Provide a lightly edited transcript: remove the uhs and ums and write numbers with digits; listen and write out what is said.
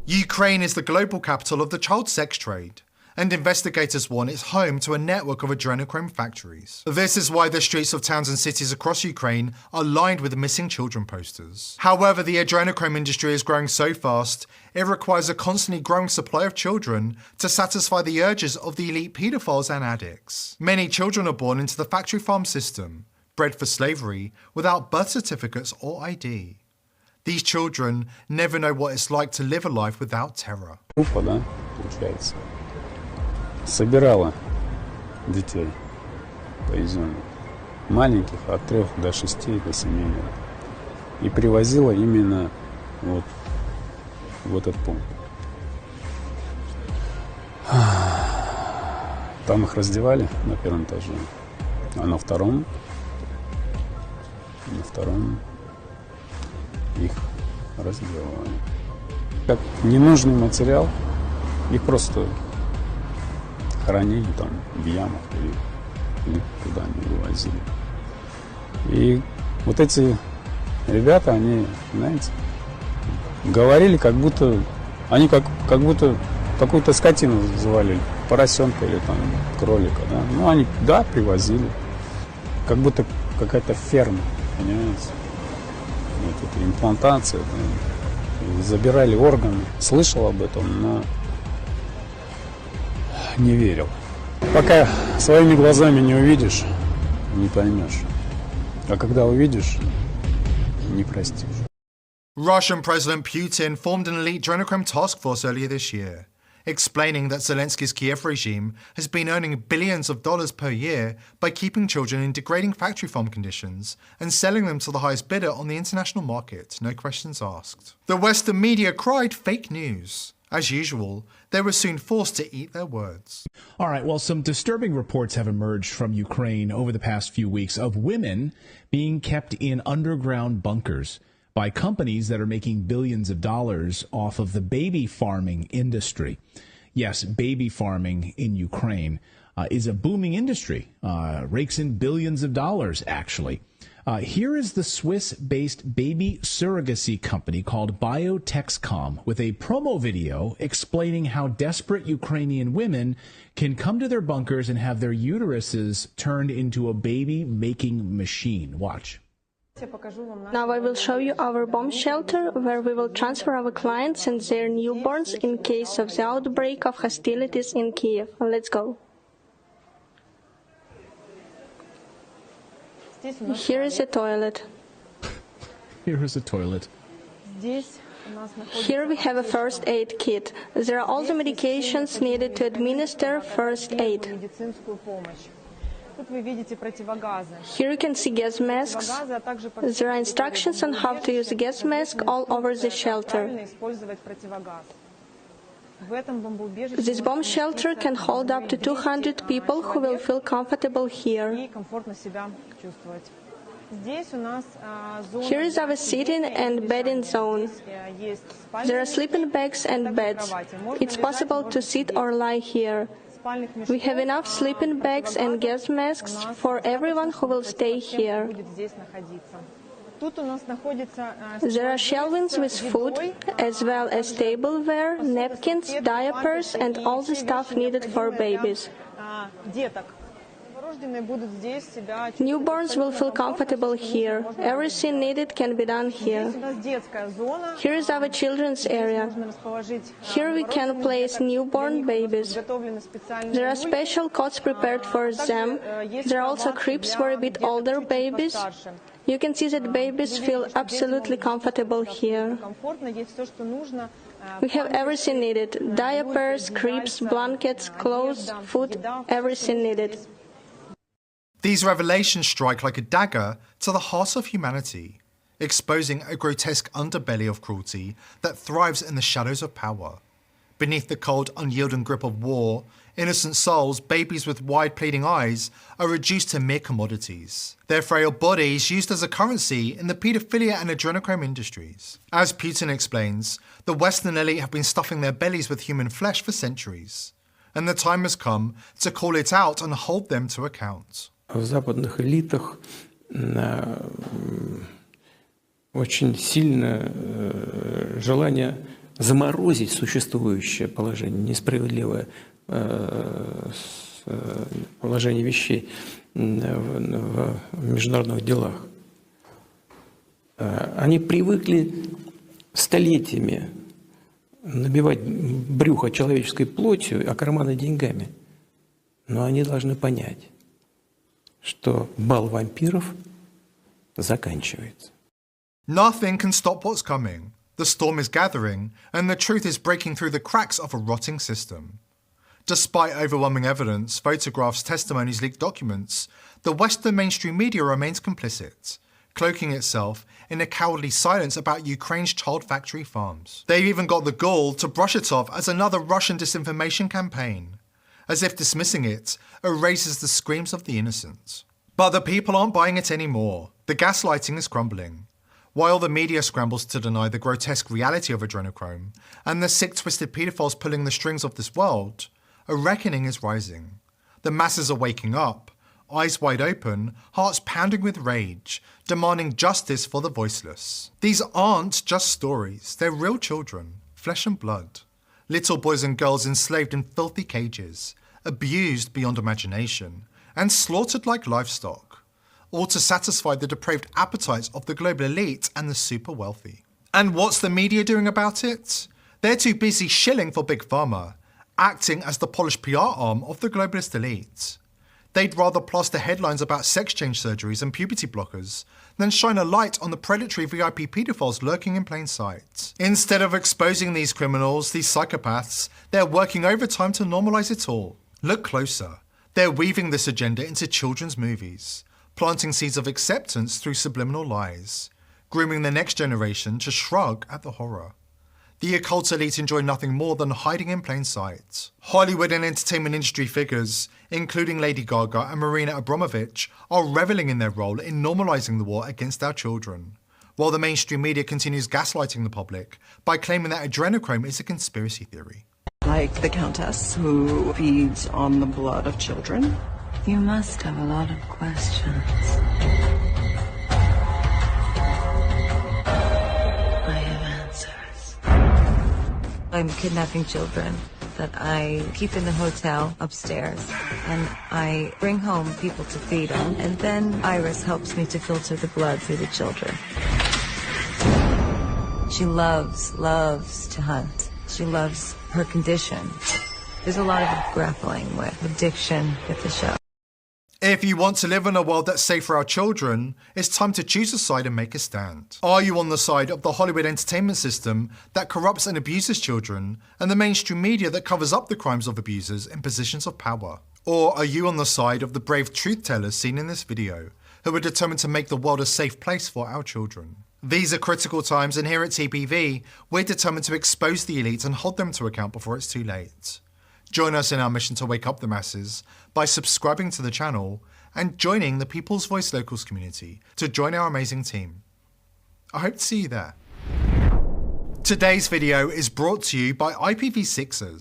Ukraine is the global capital of the child sex trade, and investigators warn it's home to a network of adrenochrome factories. This is why the streets of towns and cities across Ukraine are lined with missing children posters. However, the adrenochrome industry is growing so fast, it requires a constantly growing supply of children to satisfy the urges of the elite paedophiles and addicts. Many children are born into the factory farm system, bred for slavery, without birth certificates or ID. These children never know what it's like to live a life without terror. Собирала детей по изюму, маленьких от 3 до 6 до 7 лет, и привозила именно вот в этот пункт. Там их раздевали на 1-м этаже, а на втором их раздевали. Как ненужный материал, их просто хоронили там в ямах или куда они вывозили. И вот эти ребята, они, знаете, говорили, как будто они как будто какую-то скотину завалили, поросенка или там кролика, да. Ну, они, да, привозили. Как будто какая-то ферма, понимаете. Вот эта имплантация, да. Забирали органы. Слышал об этом, но не верил. Пока своими глазами не увидишь, не поймешь. А когда увидишь, не простишь. Russian President Putin formed an elite adrenochrome task force earlier this year, explaining that Zelensky's Kiev regime has been earning billions of dollars per year by keeping children in degrading factory farm conditions and selling them to the highest bidder on the international market, no questions asked. The Western media cried fake news. As usual, they were soon forced to eat their words. All right, well, some disturbing reports have emerged from Ukraine over the past few weeks of women being kept in underground bunkers by companies that are making billions of dollars off of the baby farming industry. Yes, baby farming in Ukraine is a booming industry, rakes in billions of dollars, actually. Here is the Swiss-based baby surrogacy company called Biotexcom with a promo video explaining how desperate Ukrainian women can come to their bunkers and have their uteruses turned into a baby-making machine. Watch. Now I will show you our bomb shelter where we will transfer our clients and their newborns in case of the outbreak of hostilities in Kiev. Let's go. Here is a toilet. Here is a toilet. Here we have a first aid kit. There are all the medications needed to administer first aid. Here you can see gas masks. There are instructions on how to use a gas mask all over the shelter. This bomb shelter can hold up to 200 people who will feel comfortable here. Here is our sitting and bedding zone. There are sleeping bags and beds. It's possible to sit or lie here. We have enough sleeping bags and gas masks for everyone who will stay here. There are shelvings with food, as well as tableware, napkins, diapers, and all the stuff needed for babies. Newborns will feel comfortable here. Everything needed can be done here. Here is our children's area. Here we can place newborn babies. There are special cots prepared for them. There are also cribs for a bit older babies. You can see that babies feel absolutely comfortable here. We have everything needed: diapers, cribs, blankets, clothes, food, everything needed. These revelations strike like a dagger to the heart of humanity, exposing a grotesque underbelly of cruelty that thrives in the shadows of power. Beneath the cold, unyielding grip of war, innocent souls, babies with wide pleading eyes, are reduced to mere commodities. Their frail bodies used as a currency in the paedophilia and adrenochrome industries. As Putin explains, the Western elite have been stuffing their bellies with human flesh for centuries, and the time has come to call it out and hold them to account. В западных элитах очень сильное желание заморозить существующее положение, несправедливое положение вещей в международных делах. Они привыкли столетиями набивать брюхо человеческой плотью, а карманы деньгами. Но они должны понять, что бал вампиров заканчивается. Nothing can stop what's coming. The storm is gathering, and the truth is breaking through the cracks of a rotting system. Despite overwhelming evidence, photographs, testimonies, leaked documents, the Western mainstream media remains complicit, cloaking itself in a cowardly silence about Ukraine's child factory farms. They've even got the gall to brush it off as another Russian disinformation campaign, as if dismissing it erases the screams of the innocent. But the people aren't buying it anymore. The gaslighting is crumbling. While the media scrambles to deny the grotesque reality of adrenochrome and the sick, twisted paedophiles pulling the strings of this world, a reckoning is rising. The masses are waking up, eyes wide open, hearts pounding with rage, demanding justice for the voiceless. These aren't just stories, they're real children, flesh and blood. Little boys and girls enslaved in filthy cages, abused beyond imagination, and slaughtered like livestock, all to satisfy the depraved appetites of the global elite and the super wealthy. And what's the media doing about it? They're too busy shilling for Big Pharma, acting as the polished PR arm of the globalist elite. They'd rather plaster headlines about sex change surgeries and puberty blockers than shine a light on the predatory VIP paedophiles lurking in plain sight. Instead of exposing these criminals, these psychopaths, they're working overtime to normalize it all. Look closer. They're weaving this agenda into children's movies, planting seeds of acceptance through subliminal lies, grooming the next generation to shrug at the horror. The occult elite enjoy nothing more than hiding in plain sight. Hollywood and entertainment industry figures, including Lady Gaga and Marina Abramovich, are reveling in their role in normalizing the war against our children, while the mainstream media continues gaslighting the public by claiming that adrenochrome is a conspiracy theory. Like the Countess, who feeds on the blood of children. You must have a lot of questions. I have answers. I'm kidnapping children that I keep in the hotel upstairs, and I bring home people to feed them, and then Iris helps me to filter the blood through the children. She loves to hunt. She loves her condition. There's a lot of grappling with addiction with the show. If you want to live in a world that's safe for our children, it's time to choose a side and make a stand. Are you on the side of the Hollywood entertainment system that corrupts and abuses children, and the mainstream media that covers up the crimes of abusers in positions of power? Or are you on the side of the brave truth tellers seen in this video, who are determined to make the world a safe place for our children? These are critical times, and here at TPV, we're determined to expose the elite and hold them to account before it's too late. Join us in our mission to wake up the masses by subscribing to the channel and joining the People's Voice Locals community to join our amazing team. I hope to see you there. Today's video is brought to you by IPv6ers.